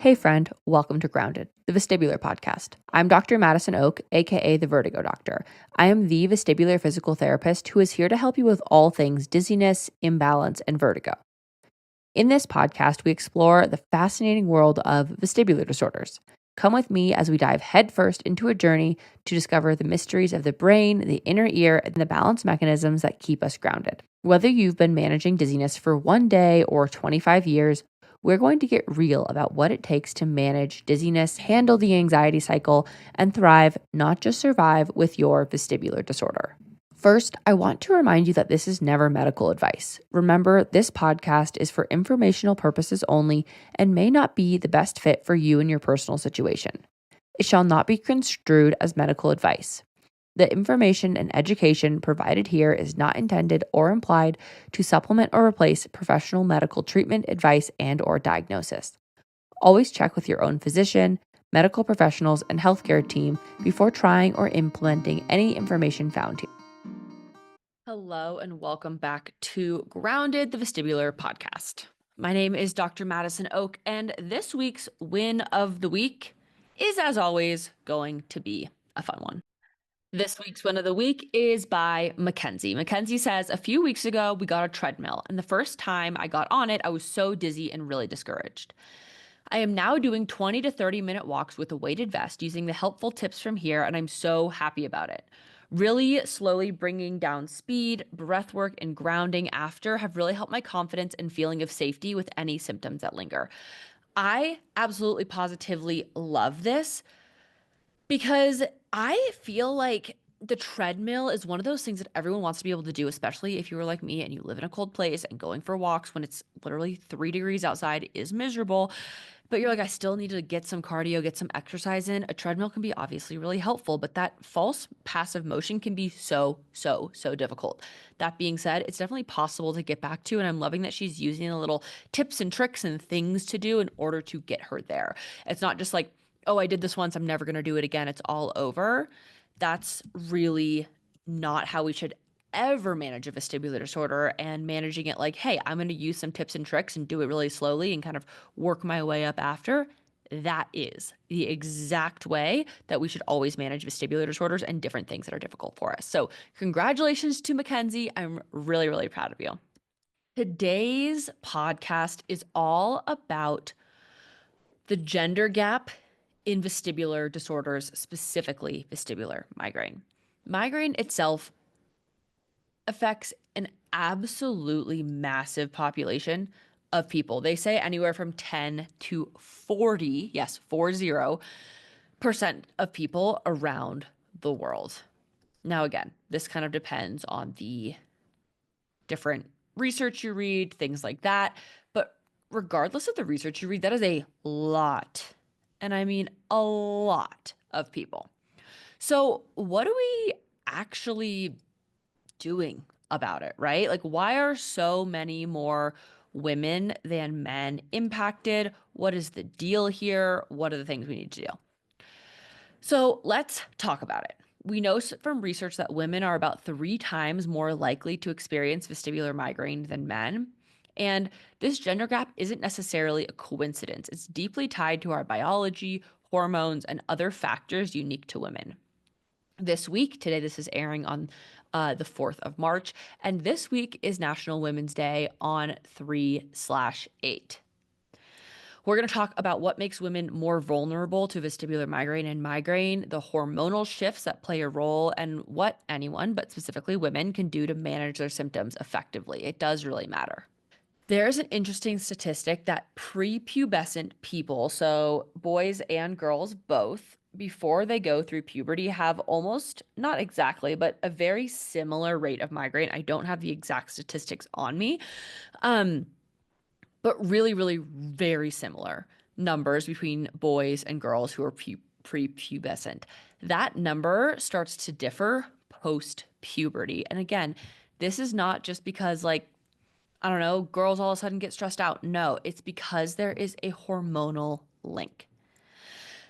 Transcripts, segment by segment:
Hey friend, welcome to Grounded, the vestibular podcast. I'm Dr. Madison Oak, aka the Vertigo Doctor. I am the vestibular physical therapist who is here to help you with all things dizziness, imbalance, and vertigo. In this podcast, we explore the fascinating world of vestibular disorders. Come with me as we dive headfirst into a journey to discover the mysteries of the brain, the inner ear, and the balance mechanisms that keep us grounded. Whether you've been managing dizziness for one day or 25 years, we're going to get real about what it takes to manage dizziness, handle the anxiety cycle, and thrive, not just survive, with your vestibular disorder. First, I want to remind you that this is never medical advice. Remember, this podcast is for informational purposes only and may not be the best fit for you and your personal situation. It shall not be construed as medical advice. The information and education provided here is not intended or implied to supplement or replace professional medical treatment, advice, and or diagnosis. Always check with your own physician, medical professionals, and healthcare team before trying or implementing any information found here. Hello, and welcome back to Grounded, the Vestibular Podcast. My name is Dr. Madison Oak, and this week's win of the week is, as always, going to be a fun one. This week's win of the week is by Mackenzie. Mackenzie says, a few weeks ago, we got a treadmill, and the first time I got on it, I was so dizzy and really discouraged. I am now doing 20 to 30-minute walks with a weighted vest using the helpful tips from here, and I'm so happy about it. Really slowly bringing down speed, breath work, and grounding after have really helped my confidence and feeling of safety with any symptoms that linger. I absolutely positively love this because I feel like the treadmill is one of those things that everyone wants to be able to do, especially if you were like me and you live in a cold place and going for walks when it's literally 3 degrees outside is miserable. But you're like, I still need to get some cardio, get some exercise in. A treadmill can be obviously really helpful, but that false passive motion can be so difficult. That being said, it's definitely possible to get back to, and I'm loving that she's using the little tips and tricks and things to do in order to get her there. It's not just like, oh, I did this once, I'm never going to do it again. It's all over. That's really not how we should ever manage a vestibular disorder, and managing it like, hey, I'm going to use some tips and tricks and do it really slowly and kind of work my way up after. That is the exact way that we should always manage vestibular disorders and different things that are difficult for us. So congratulations to Mackenzie. I'm really proud of you. Today's podcast is all about the gender gap in vestibular disorders, specifically vestibular migraine. Migraine itself affects an absolutely massive population of people. They say anywhere from 10 to 40, yes, 40% of people around the world. Now, again, this kind of depends on the different research you read, things like that. But regardless of the research you read, that is a lot. And I mean a lot of people. So, what are we actually doing about it, right? Like, why are so many more women than men impacted? What is the deal here? What are the things we need to do? So, let's talk about it. We know from research that women are about 3 times more likely to experience vestibular migraine than men. And this gender gap isn't necessarily a coincidence. It's deeply tied to our biology, hormones, and other factors unique to women. This week, today this is airing on the 4th of March, and this week is National Women's Day on 3/8. We're going to talk about what makes women more vulnerable to vestibular migraine and migraine, the hormonal shifts that play a role, and what anyone, but specifically women, can do to manage their symptoms effectively. It does really matter. There's an interesting statistic that prepubescent people, so boys and girls both, before they go through puberty, have almost, not exactly, but a very similar rate of migraine. I don't have the exact statistics on me, but really very similar numbers between boys and girls who are prepubescent. That number starts to differ post puberty. And again, this is not just because, like, I don't know, girls all of a sudden get stressed out. No, it's because there is a hormonal link.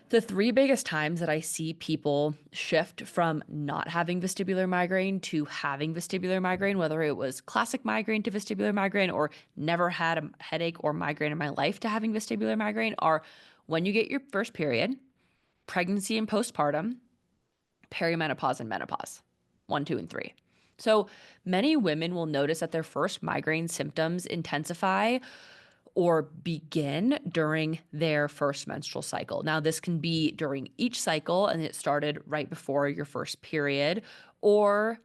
The 3 biggest times that I see people shift from not having vestibular migraine to having vestibular migraine, whether it was classic migraine to vestibular migraine or never had a headache or migraine in my life to having vestibular migraine, are when you get your first period, pregnancy and postpartum, perimenopause and menopause. One, two, and three. So many women will notice that their first migraine symptoms intensify or begin during their first menstrual cycle. Now, this can be during each cycle and it started right before your first period, or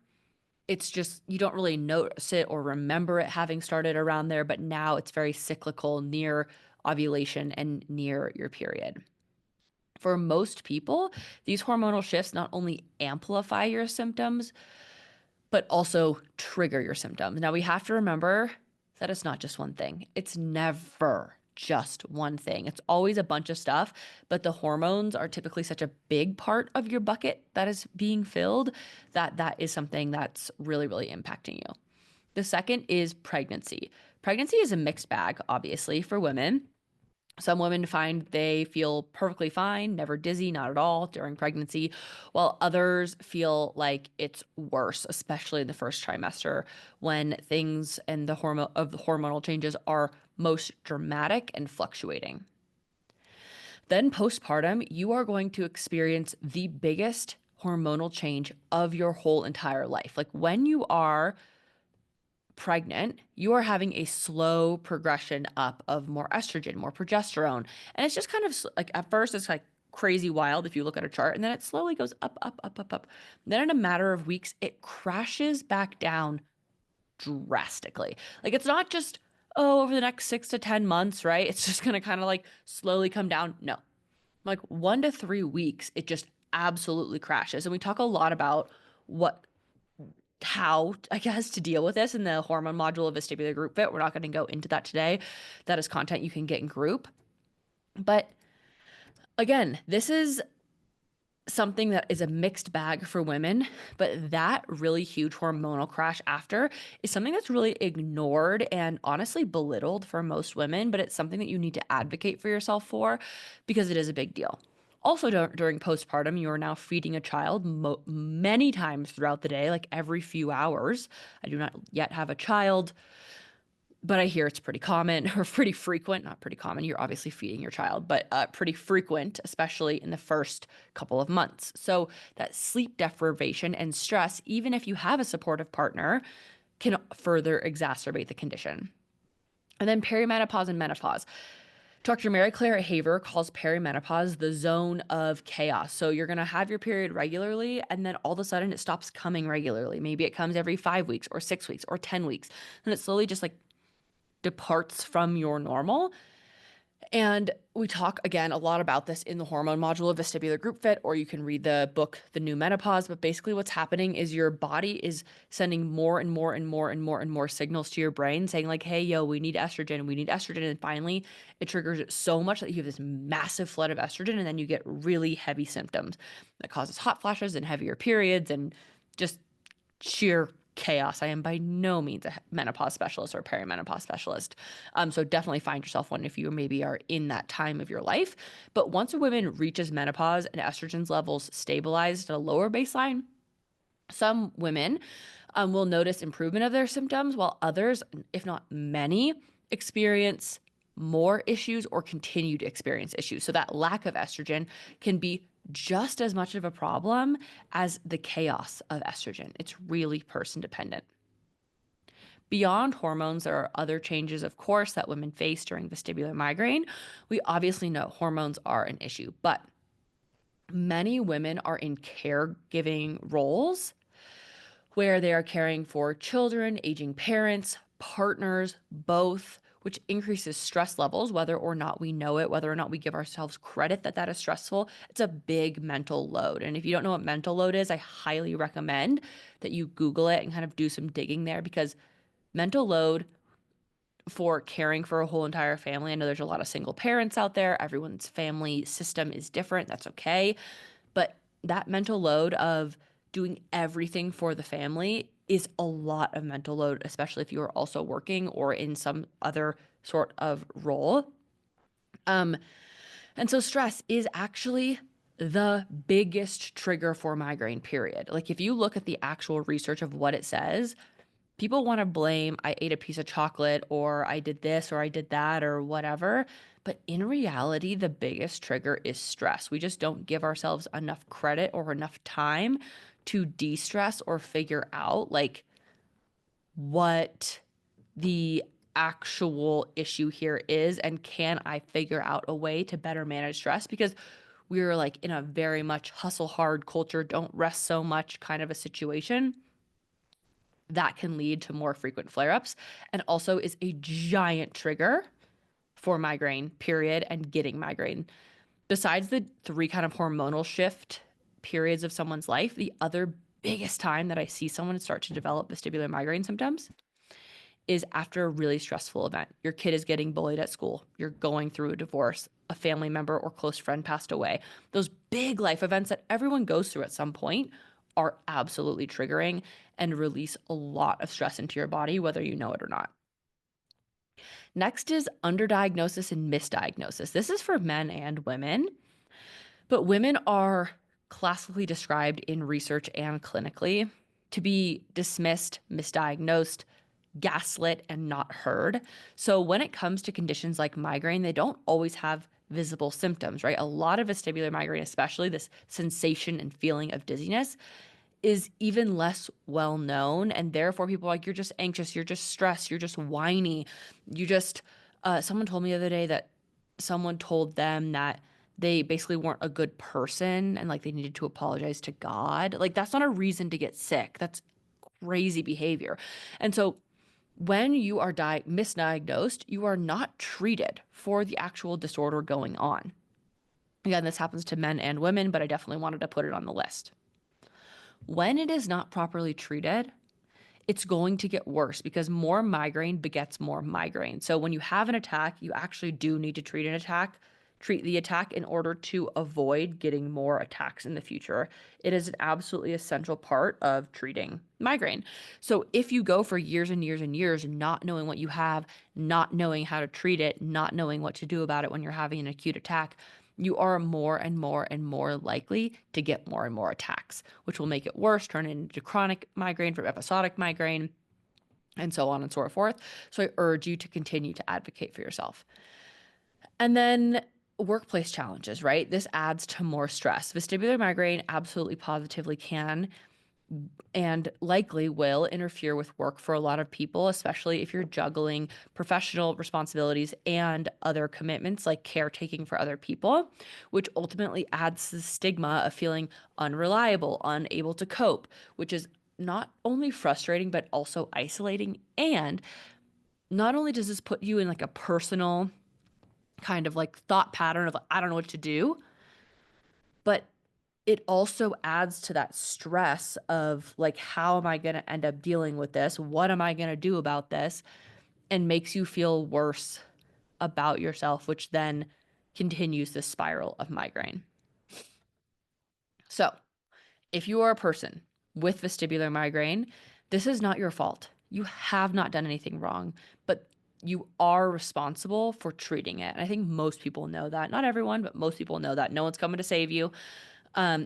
it's just you don't really notice it or remember it having started around there, but now it's very cyclical near ovulation and near your period. For most people, these hormonal shifts not only amplify your symptoms, but also trigger your symptoms. Now, we have to remember that it's not just one thing. It's never just one thing. It's always a bunch of stuff, but the hormones are typically such a big part of your bucket that is being filled that that is something that's really, really impacting you. The second is pregnancy. Pregnancy is a mixed bag, obviously, for women. Some women find they feel perfectly fine, never dizzy, not at all during pregnancy, while others feel like it's worse, especially in the first trimester when things and the hormonal changes are most dramatic and fluctuating. Then postpartum, you are going to experience the biggest hormonal change of your whole entire life. Like when you are pregnant, you are having a slow progression up of more estrogen, more progesterone. And it's just kind of like at first, it's like crazy wild if you look at a chart, and then it slowly goes up, up, up, up, up. Then in a matter of weeks, it crashes back down drastically. Like it's not just, oh, over the next 6 to 10 months, right? It's just going to kind of like slowly come down. No, like 1 to 3 weeks, it just absolutely crashes. And we talk a lot about what how, I guess, to deal with this in the hormone module of vestibular group fit. We're not going to go into that today. That is content you can get in group. But again, this is something that is a mixed bag for women, but that really huge hormonal crash after is something that's really ignored and honestly belittled for most women, but it's something that you need to advocate for yourself for because it is a big deal. Also, during postpartum, you are now feeding a child many times throughout the day, like every few hours. I do not yet have a child, but I hear it's pretty common or pretty frequent. Not pretty common. You're obviously feeding your child, but pretty frequent, especially in the first couple of months. So that sleep deprivation and stress, even if you have a supportive partner, can further exacerbate the condition. And then perimenopause and menopause. Dr. Mary Claire Haver calls perimenopause the zone of chaos. So you're going to have your period regularly, and then all of a sudden it stops coming regularly. Maybe it comes every 5 weeks or 6 weeks or 10 weeks. And it slowly just like departs from your normal. And we talk again a lot about this in the hormone module of vestibular group fit, or you can read the book, The New Menopause. But basically, what's happening is your body is sending more and more and more and more and more signals to your brain saying, like, hey, yo, we need estrogen, we need estrogen. And finally, it triggers it so much that you have this massive flood of estrogen, and then you get really heavy symptoms that causes hot flashes and heavier periods and just sheer chaos. I am by no means a menopause specialist or perimenopause specialist. So definitely find yourself one if you maybe are in that time of your life. But once a woman reaches menopause and estrogen's levels stabilized at a lower baseline, some women will notice improvement of their symptoms, while others, if not many, experience more issues or continue to experience issues. So that lack of estrogen can be just as much of a problem as the chaos of estrogen. It's really person dependent. Beyond hormones, there are other changes, of course, that women face during vestibular migraine. We obviously know hormones are an issue, but many women are in caregiving roles where they are caring for children, aging parents, partners, both, which increases stress levels, whether or not we know it, whether or not we give ourselves credit that that is stressful. It's a big mental load. And if you don't know what mental load is, I highly recommend that you Google it and kind of do some digging there, because mental load for caring for a whole entire family, I know there's a lot of single parents out there. Everyone's family system is different. That's okay. But that mental load of doing everything for the family is a lot of mental load, especially if you are also working or in some other sort of role. And so stress is actually the biggest trigger for migraine, period. Like if you look at the actual research of what it says, people want to blame I ate a piece of chocolate or I did this or I did that or whatever. But in reality, the biggest trigger is stress. We just don't give ourselves enough credit or enough time to de-stress or figure out like what the actual issue here is and can I figure out a way to better manage stress because we're like in a very much hustle hard culture, don't rest so much kind of a situation that can lead to more frequent flare-ups and also is a giant trigger for migraine, period, and getting migraine. Besides the three kind of hormonal shift periods of someone's life, the other biggest time that I see someone start to develop vestibular migraine symptoms is after a really stressful event. Your kid is getting bullied at school, you're going through a divorce, a family member or close friend passed away. Those big life events that everyone goes through at some point are absolutely triggering and release a lot of stress into your body, whether you know it or not. Next is underdiagnosis and misdiagnosis. This is for men and women, but women are classically described in research and clinically to be dismissed, misdiagnosed, gaslit, and not heard. So when it comes to conditions like migraine, they don't always have visible symptoms, right? A lot of vestibular migraine, especially this sensation and feeling of dizziness, is even less well known. And therefore, people are like, you're just anxious, you're just stressed, you're just whiny. You just, someone told me the other day that someone told them that they basically weren't a good person and like they needed to apologize to God. Like, that's not a reason to get sick. That's crazy behavior. And so, when you are misdiagnosed, you are not treated for the actual disorder going on. Again, this happens to men and women, but I definitely wanted to put it on the list. When it is not properly treated, it's going to get worse because more migraine begets more migraine. So when you have an attack, you actually do need to treat the attack in order to avoid getting more attacks in the future. It is an absolutely essential part of treating migraine. So if you go for years and years and years not knowing what you have, not knowing how to treat it, not knowing what to do about it when you're having an acute attack, you are more and more and more likely to get more and more attacks, which will make it worse, turn it into chronic migraine from episodic migraine, and so on and so forth. So I urge you to continue to advocate for yourself. And then workplace challenges, right? This adds to more stress. Vestibular migraine absolutely positively can and likely will interfere with work for a lot of people, especially if you're juggling professional responsibilities and other commitments like caretaking for other people, which ultimately adds the stigma of feeling unreliable, unable to cope, which is not only frustrating, but also isolating. And not only does this put you in like a personal kind of like thought pattern of, I don't know what to do, but it also adds to that stress of like, how am I going to end up dealing with this? What am I going to do about this? And makes you feel worse about yourself, which then continues the spiral of migraine. So, if you are a person with vestibular migraine, this is not your fault. You have not done anything wrong, but you are responsible for treating it. And I think most people know that. Not everyone, but most people know that. No one's coming to save you.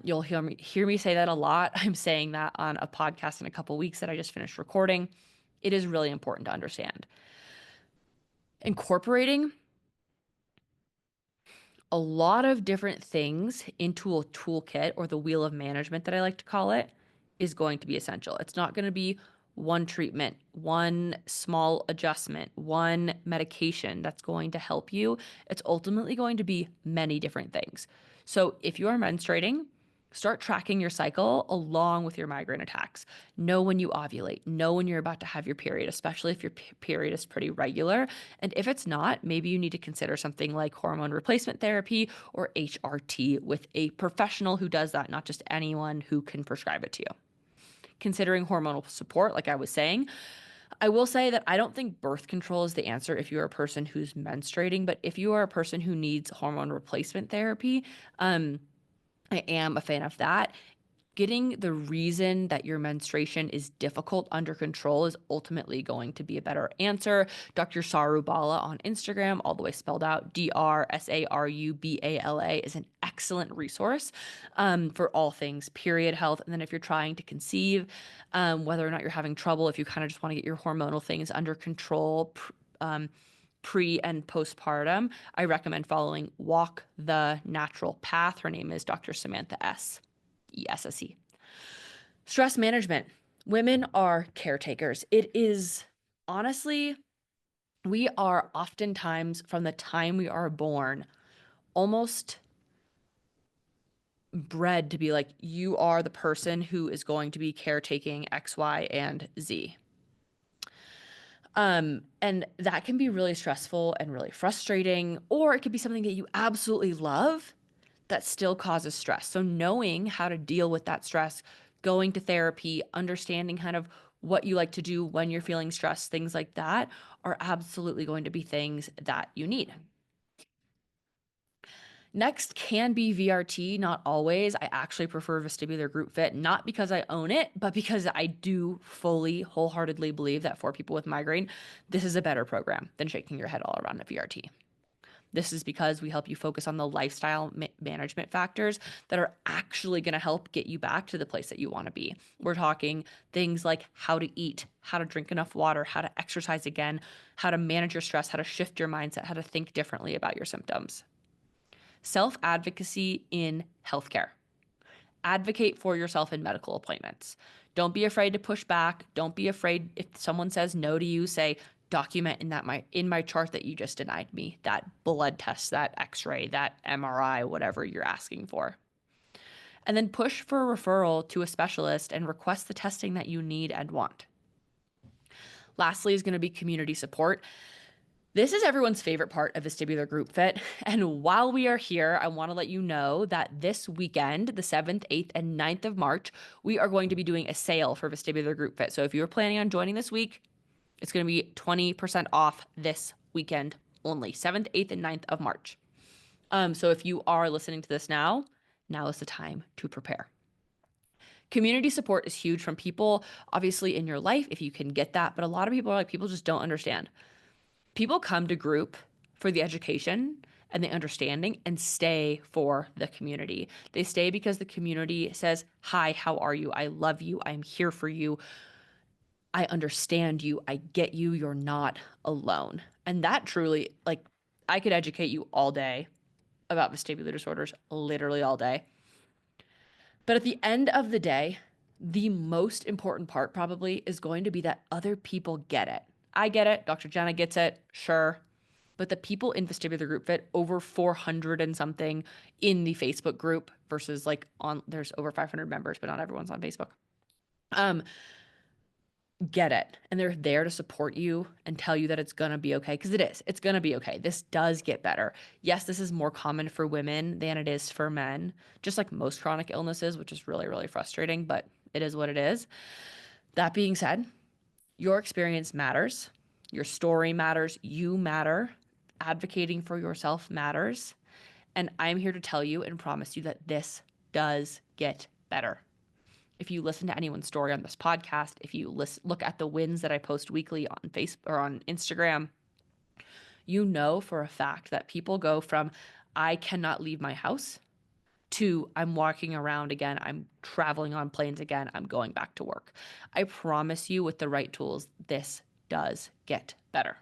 You'll hear me say that a lot. I'm saying that on a podcast in a couple weeks that I just finished recording. It is really important to understand. Incorporating a lot of different things into a toolkit or the wheel of management that I like to call it is going to be essential. It's not going to be one treatment, one small adjustment, one medication that's going to help you. It's ultimately going to be many different things. So if you are menstruating, start tracking your cycle along with your migraine attacks. Know when you ovulate, know when you're about to have your period, especially if your period is pretty regular. And if it's not, maybe you need to consider something like hormone replacement therapy or HRT with a professional who does that, not just anyone who can prescribe it to you. Considering hormonal support, like I was saying, I will say that I don't think birth control is the answer if you're a person who's menstruating, but if you are a person who needs hormone replacement therapy, I am a fan of that. Getting the reason that your menstruation is difficult under control is ultimately going to be a better answer. Dr. Sarubala on Instagram, all the way spelled out, DrSarubala, is an excellent resource for all things period health. And then if you're trying to conceive, whether or not you're having trouble, if you kind of just want to get your hormonal things under control, pre and postpartum, I recommend following Walk the Natural Path. Her name is Dr. Samantha S. ESSE. Stress management. Women are caretakers. It is honestly, we are oftentimes from the time we are born almost bred to be like, you are the person who is going to be caretaking X, Y, and Z. And that can be really stressful and really frustrating, or it could be something that you absolutely love that still causes stress. So knowing how to deal with that stress, going to therapy, understanding kind of what you like to do when you're feeling stressed, things like that are absolutely going to be things that you need. Next can be VRT, not always. I actually prefer vestibular group fit, not because I own it, but because I do fully, wholeheartedly believe that for people with migraine, this is a better program than shaking your head all around a VRT. This is because we help you focus on the lifestyle management factors that are actually going to help get you back to the place that you want to be. We're talking things like how to eat, how to drink enough water, how to exercise again, how to manage your stress, how to shift your mindset, how to think differently about your symptoms. Self-advocacy in healthcare. Advocate for yourself in medical appointments. Don't be afraid to push back. Don't be afraid if someone says no to you, say, document in my chart that you just denied me, that blood test, that x-ray, that MRI, whatever you're asking for. And then push for a referral to a specialist and request the testing that you need and want. Lastly is going to be community support. This is everyone's favorite part of vestibular group fit. And while we are here, I want to let you know that this weekend, the 7th, 8th, and 9th of March, we are going to be doing a sale for vestibular group fit. So if you're planning on joining this week, it's going to be 20% off this weekend only, 7th, 8th, and 9th of March. So if you are listening to this now is the time to prepare. Community support is huge from people, obviously, in your life, if you can get that. But a lot of people are like, people just don't understand. People come to group for the education and the understanding and stay for the community. They stay because the community says, hi, how are you? I love you. I'm here for you. I understand you. I get you. You're not alone. And that truly, like, I could educate you all day about vestibular disorders, literally all day. But at the end of the day, the most important part probably is going to be that other people get it. I get it. Dr. Jenna gets it. Sure. But the people in vestibular group fit, over 400 and something in the Facebook group versus there's over 500 members, but not everyone's on Facebook. Get it. And they're there to support you and tell you that it's going to be okay. Because it's going to be okay. This does get better. Yes, this is more common for women than it is for men, just like most chronic illnesses, which is really, really frustrating, but it is what it is. That being said, your experience matters. Your story matters. You matter. Advocating for yourself matters. And I'm here to tell you and promise you that this does get better. If you listen to anyone's story on this podcast, if you look at the wins that I post weekly on Facebook or on Instagram, you know for a fact that people go from I cannot leave my house to I'm walking around again, I'm traveling on planes again, I'm going back to work. I promise you, with the right tools, this does get better.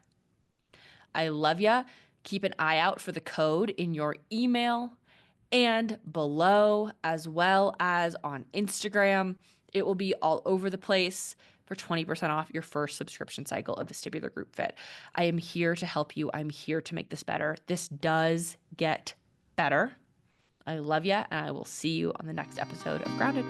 I love ya. Keep an eye out for the code in your email and below, as well as on Instagram. It will be all over the place for 20% off your first subscription cycle of Vestibular Group Fit. I am here to help you. I'm here to make this better. This does get better. I love you, and I will see you on the next episode of Grounded.